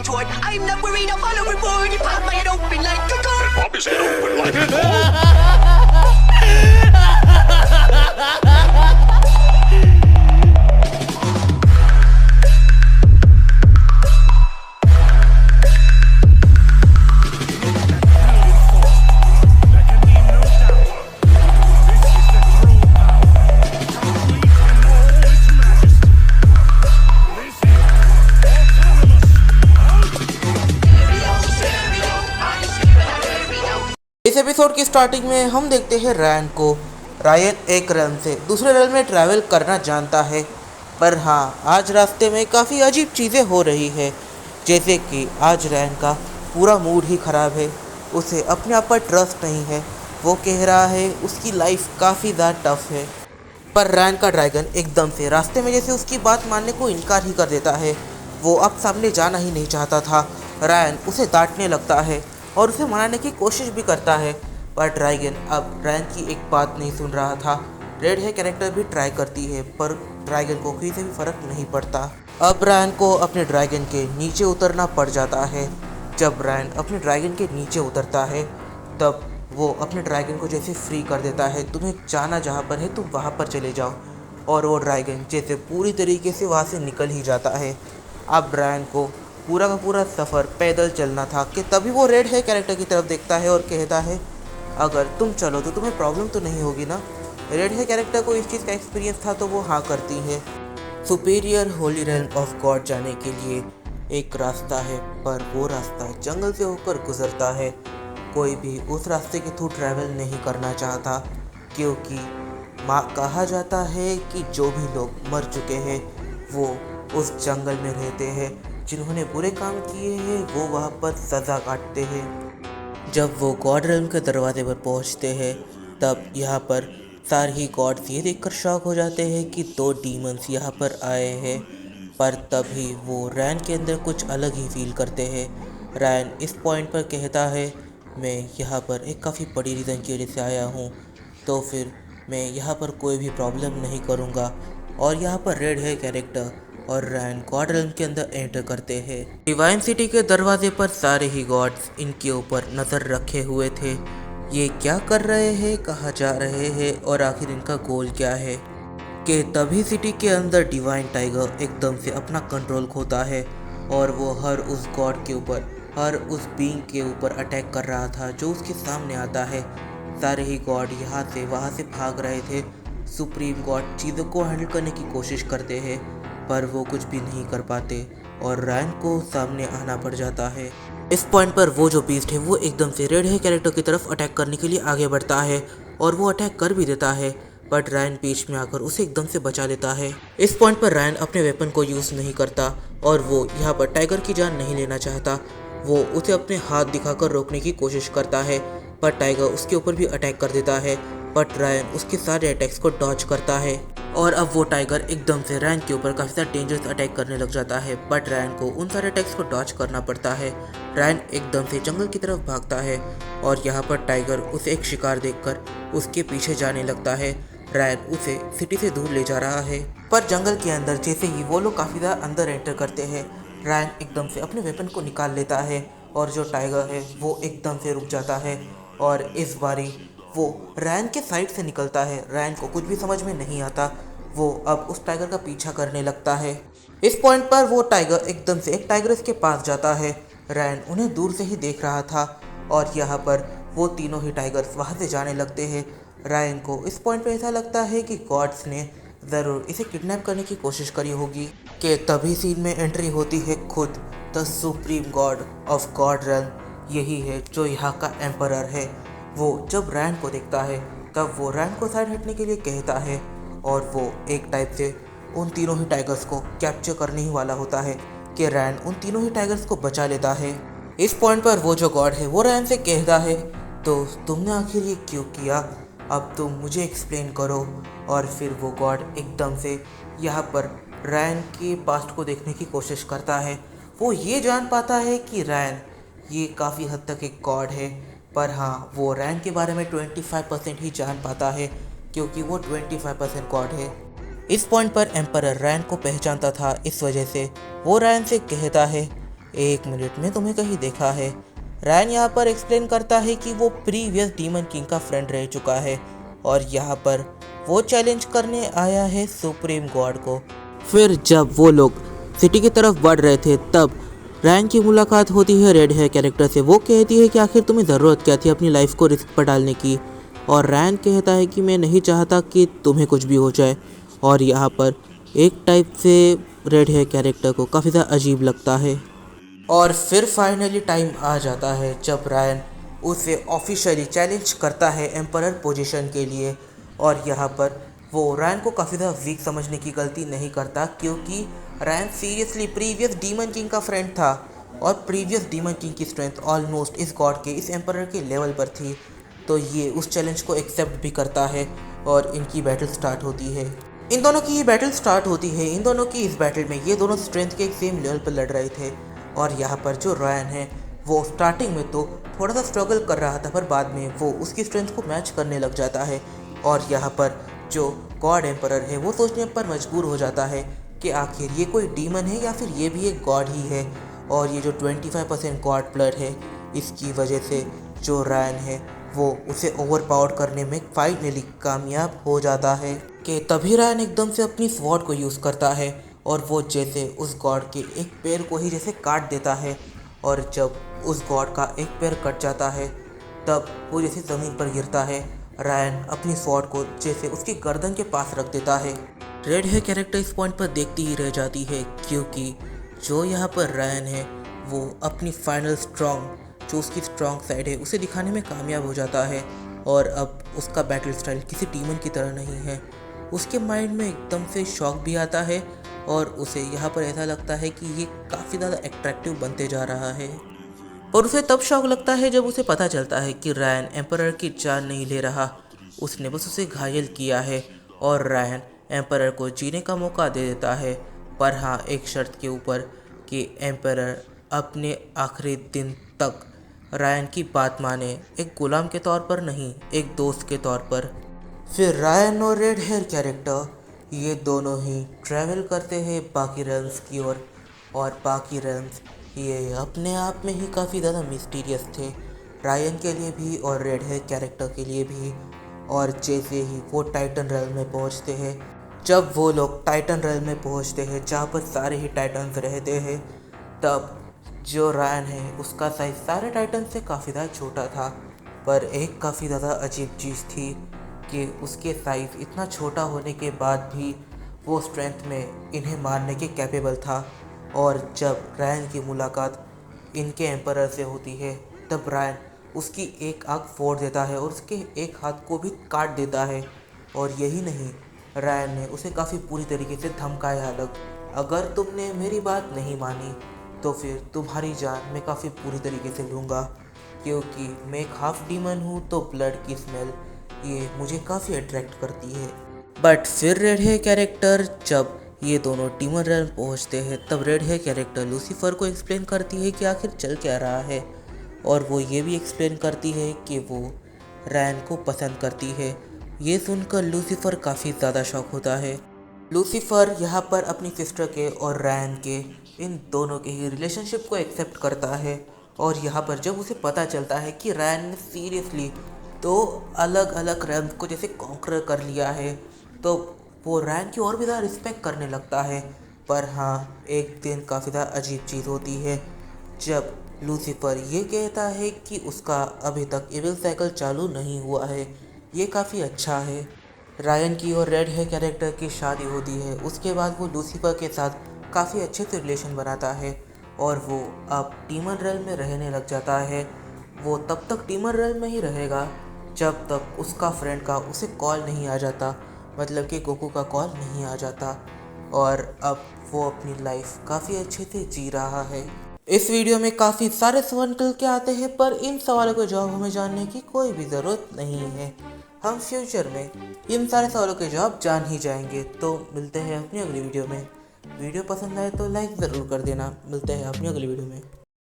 retort. I'm not worried, I'll follow reward. You pop my head open like a gun. And pop his head open like a door. इस episode की starting में हम देखते हैं रैन को। Ryan एक रेलम से दूसरे रेलम में ट्रैवल करना जानता है, पर हाँ आज रास्ते में काफ़ी अजीब चीज़ें हो रही है। जैसे कि आज रैन का पूरा मूड ही ख़राब है, उसे अपने आप पर ट्रस्ट नहीं है। वो कह रहा है उसकी लाइफ काफ़ी ज़्यादा टफ है, पर रैन का ड्रैगन एकदम से रास्ते में जैसे उसकी बात मानने को इनकार ही कर देता है। वो अब सामने जाना ही नहीं चाहता था। रैन उसे डांटने लगता है और उसे मनाने की कोशिश भी करता है, पर ड्रैगन अब रैन की एक बात नहीं सुन रहा था। रेड है कैरेक्टर भी ट्राई करती है, पर ड्रैगन को किसी भी फर्क नहीं पड़ता। अब रैन को अपने ड्रैगन के नीचे उतरना पड़ जाता है। जब रैन अपने ड्रैगन के नीचे उतरता है, तब वो अपने ड्रैगन को जैसे फ्री कर देता है। तुम्हें जाना जहाँ पर है तुम वहाँ पर चले जाओ। और वो ड्रैगन जैसे पूरी तरीके से वहाँ से निकल ही जाता है। अब रैन को पूरा का पूरा सफ़र पैदल चलना था कि तभी वो रेड है कैरेक्टर की तरफ देखता है और कहता है, अगर तुम चलो तो तुम्हें प्रॉब्लम तो नहीं होगी ना। रेड है कैरेक्टर को इस चीज़ का एक्सपीरियंस था तो वो हाँ करती है। Superior Holi realm of God जाने के लिए एक रास्ता है, पर वो रास्ता जंगल से होकर गुजरता है। कोई भी उस रास्ते के थ्रू ट्रैवल नहीं करना चाहता, क्योंकि कहा जाता है कि जो भी लोग मर चुके हैं वो उस जंगल में रहते हैं। जिन्होंने बुरे काम किए हैं वो वहाँ पर सज़ा काटते हैं। जब वो गॉड रेल्म के दरवाजे पर पहुँचते हैं, तब यहाँ पर सारे ही गॉड्स ये देखकर शॉक हो जाते हैं कि 2 डीमंस यहाँ पर आए हैं। पर तभी वो रैन के अंदर कुछ अलग ही फील करते हैं। रैन इस पॉइंट पर कहता है, मैं यहाँ पर एक काफ़ी बड़ी रीज़न की वजह से आया हूँ, तो फिर मैं यहाँ पर कोई भी प्रॉब्लम नहीं करूँगा। और यहाँ पर रेड है कैरेक्टर और रैन गॉड रेल्म के अंदर एंटर करते हैं। डिवाइन सिटी के दरवाजे पर सारे ही गॉड्स इनके ऊपर नज़र रखे हुए थे। ये क्या कर रहे हैं, कहाँ जा रहे हैं और आखिर इनका गोल क्या है। कि तभी सिटी के अंदर डिवाइन टाइगर एकदम से अपना कंट्रोल खोता है और वो हर उस गॉड के ऊपर, हर उस बीइंग के ऊपर अटैक कर रहा था जो उसके सामने आता है। सारे ही गॉड यहाँ से वहाँ से भाग रहे थे। सुप्रीम गॉड चीज़ों को हैंडल करने की कोशिश करते हैं, पर वो कुछ भी नहीं कर पाते और रैन को सामने आना पड़ जाता है। इस पॉइंट पर वो जो बीस्ट है वो एकदम से रेड है कैरेक्टर की तरफ अटैक करने के लिए आगे बढ़ता है और वो अटैक कर भी देता है, बट रैन बीच में आकर उसे एकदम से बचा लेता है। इस पॉइंट पर रैन अपने वेपन को यूज़ नहीं करता और वो यहाँ पर टाइगर की जान नहीं लेना चाहता। वो उसे अपने हाथ दिखाकर रोकने की कोशिश करता है, पर टाइगर उसके ऊपर भी अटैक कर देता है, बट रैन उसके सारे अटैक्स को डॉज करता है। और अब वो टाइगर एकदम से रैन के ऊपर काफ़ी सारा डेंजरस अटैक करने लग जाता है, बट रैन को उन सारे अटैक्स को डॉज करना पड़ता है। रैन एकदम से जंगल की तरफ भागता है और यहाँ पर टाइगर उसे एक शिकार देखकर उसके पीछे जाने लगता है। रैन उसे सिटी से दूर ले जा रहा है, पर जंगल के अंदर जैसे ही वो लोग काफ़ी ज़्यादा अंदर एंटर करते हैं, रैन एकदम से अपने वेपन को निकाल लेता है और जो टाइगर है वो एकदम से रुक जाता है। और इस बारी वो रैन के साइड से निकलता है। रैन को कुछ भी समझ में नहीं आता, वो अब उस टाइगर का पीछा करने लगता है। इस पॉइंट पर वो टाइगर एकदम से एक टाइग्रेस के पास जाता है। रैन उन्हें दूर से ही देख रहा था और यहाँ पर वो तीनों ही टाइगर्स वहाँ से जाने लगते हैं। रैन को इस पॉइंट पर ऐसा लगता है कि गॉड्स ने ज़रूर इसे किडनैप करने की कोशिश करी होगी। कि तभी सीन में एंट्री होती है खुद the supreme God of God realm, यही है जो यहाँ का एम्परर है। वो जब रैन को देखता है तब वो रैन को साइड हटने के लिए कहता है और वो एक टाइप से उन तीनों ही टाइगर्स को कैप्चर करने ही वाला होता है कि रैन उन तीनों ही टाइगर्स को बचा लेता है। इस पॉइंट पर वो जो गॉड है वो रैन से कहता है, तो तुमने आखिर ये क्यों किया, अब तुम मुझे एक्सप्लेन करो। और फिर वो गॉड एकदम से यहाँ पर रैन के पास्ट को देखने की कोशिश करता है। वो ये जान पाता है कि रैन ये काफ़ी हद तक एक गॉड है, पर हाँ वो रैन के बारे में 25% ही जान पाता है, क्योंकि वो 25% गॉड है। इस पॉइंट पर एम्परर रैन को पहचानता था, इस वजह से वो रैन से कहता है, 1 मिनट में तुम्हें कहीं देखा है। रायन यहाँ पर एक्सप्लेन करता है कि वो प्रीवियस डीमन किंग का फ्रेंड रह चुका है और यहाँ पर वो चैलेंज करने आया है सुप्रीम गॉड को। फिर जब वो लोग सिटी की तरफ बढ़ रहे थे तब रायन की मुलाकात होती है रेड हेयर कैरेक्टर से। वो कहती है कि आखिर तुम्हें ज़रूरत क्या थी अपनी लाइफ को रिस्क पर डालने की, और रायन कहता है कि मैं नहीं चाहता कि तुम्हें कुछ भी हो जाए। और यहाँ पर एक टाइप से रेड हेयर कैरेक्टर को काफ़ी ज़्यादा अजीब लगता है। और फिर फाइनली टाइम आ जाता है जब रायन उसे ऑफिशियली चैलेंज करता है एम्परर पोजीशन के लिए। और यहाँ पर वो रायन को काफ़ी ज़्यादा वीक समझने की गलती नहीं करता, क्योंकि Ryan seriously previous demon king का फ्रेंड था और प्रीवियस डीमन किंग की स्ट्रेंथ ऑलमोस्ट इस गॉड के, इस एम्परर के लेवल पर थी। तो ये उस चैलेंज को एक्सेप्ट भी करता है और इनकी बैटल स्टार्ट होती है। इन दोनों की बैटल स्टार्ट होती है। इन दोनों की इस बैटल में ये दोनों स्ट्रेंथ के एक सेम लेवल पर लड़ रहे थे। और यहाँ पर जो रायन है वो स्टार्टिंग में तो थोड़ा सा स्ट्रगल कर रहा था, पर बाद में वो उसकी स्ट्रेंथ को मैच करने लग जाता है। और यहाँ पर जो गॉड एम्परर है वो सोचने पर मजबूर हो जाता है कि आखिर ये कोई डीमन है या फिर ये भी एक गॉड ही है। और ये जो 25% गॉड ब्लड है, इसकी वजह से जो रायन है वो उसे ओवरपावर करने में फाइनली कामयाब हो जाता है। कि तभी रायन एकदम से अपनी स्वॉर्ड को यूज़ करता है और वो जैसे उस गॉड के एक पैर को ही जैसे काट देता है। और जब उस गॉड का एक पैर कट जाता है तब वो जैसे ज़मीन पर गिरता है। रायन अपनी स्वॉर्ड को जैसे उसकी गर्दन के पास रख देता है। रेड हेयर कैरेक्टर इस पॉइंट पर देखती ही रह जाती है, क्योंकि जो यहाँ पर रायन है वो अपनी फाइनल जो उसकी स्ट्रॉन्ग साइड है उसे दिखाने में कामयाब हो जाता है। और अब उसका बैटल स्टाइल किसी डीमन की तरह नहीं है। उसके माइंड में एकदम से शॉक भी आता है और उसे यहाँ पर ऐसा लगता है कि ये काफ़ी ज़्यादा एट्रैक्टिव बनते जा रहा है। और उसे तब शौक लगता है जब उसे पता चलता है कि रायन एम्परर की जान नहीं ले रहा, उसने बस उसे घायल किया है। और रायन एम्परर को जीने का मौका दे देता है, पर हाँ एक शर्त के ऊपर कि एम्परर अपने आखिरी दिन तक रायन की बात माने, एक गुलाम के तौर पर नहीं, एक दोस्त के तौर पर। फिर रायन और रेड हेयर कैरेक्टर ये दोनों ही ट्रैवल करते हैं बाकी रेल्म्स की ओर। और बाकी रेल्म्स ये अपने आप में ही काफ़ी ज़्यादा मिस्टीरियस थे, रायन के लिए भी और रेड हेयर कैरेक्टर के लिए भी। और जैसे ही वो टाइटन रेल्म में पहुंचते हैं, जब वो लोग टाइटन रेल्म में पहुंचते हैं जहाँ पर सारे ही टाइटन्स रहते हैं, तब जो रायन है उसका साइज सारे टाइटन से काफ़ी ज़्यादा छोटा था। पर एक काफ़ी ज़्यादा अजीब चीज़ थी कि उसके साइज़ इतना छोटा होने के बाद भी वो स्ट्रेंथ में इन्हें मारने के कैपेबल था। और जब रायन की मुलाकात इनके एम्परर से होती है तब रायन उसकी एक आँख फोड़ देता है और उसके एक हाथ को भी काट देता है। और यही नहीं, रायन ने उसे काफ़ी पूरी तरीके से धमकाया अलग, अगर तुमने मेरी बात नहीं मानी तो फिर तुम्हारी जान मैं काफ़ी पूरी तरीके से लूँगा, क्योंकि मैं एक हाफ डीमन हूँ तो ब्लड की स्मेल ये मुझे काफ़ी अट्रैक्ट करती है। बट फिर रेड हेयर कैरेक्टर जब ये दोनों डीमन रेल्म पहुँचते हैं तब रेड हेयर कैरेक्टर लूसीफर को एक्सप्लेन करती है कि आखिर चल क्या रहा है। और वो ये भी एक्सप्लेन करती है कि वो रायन को पसंद करती है। ये सुनकर लूसीफर काफ़ी ज़्यादा शॉक होता है। लूसीफर यहाँ पर अपनी सिस्टर के और रायन के इन दोनों के ही रिलेशनशिप को एक्सेप्ट करता है। और यहाँ पर जब उसे पता चलता है कि रायन ने सीरियसली तो अलग अलग रेल्म्स को जैसे कॉन्कर कर लिया है, तो वो रायन की और भी ज़्यादा रिस्पेक्ट करने लगता है। पर हाँ एक दिन काफ़ी ज़्यादा अजीब चीज़ होती है जब लूसीफर ये कहता है कि उसका अभी तक इविल साइकिल चालू नहीं हुआ है। ये काफ़ी अच्छा है। रायन की और रेड हेयर कैरेक्टर की शादी होती है, उसके बाद वो लूसीफर के साथ काफ़ी अच्छे से रिलेशन बनाता है और वो अब डीमन रेल्म में रहने लग जाता है। वो तब तक डीमन रेल्म में ही रहेगा जब तक उसका फ्रेंड का उसे कॉल नहीं आ जाता, मतलब कि गोकू का कॉल नहीं आ जाता। और अब वो अपनी लाइफ काफ़ी अच्छे से जी रहा है। इस वीडियो में काफ़ी सारे सवाल निकल के आते हैं, पर इन सवालों के जवाब हमें जानने की कोई भी ज़रूरत नहीं है। हम फ्यूचर में इन सारे सवालों के जवाब जान ही जाएंगे। तो मिलते हैं अपनी अगली वीडियो में। वीडियो पसंद आए तो लाइक ज़रूर कर देना। मिलते हैं अपनी अगली वीडियो में।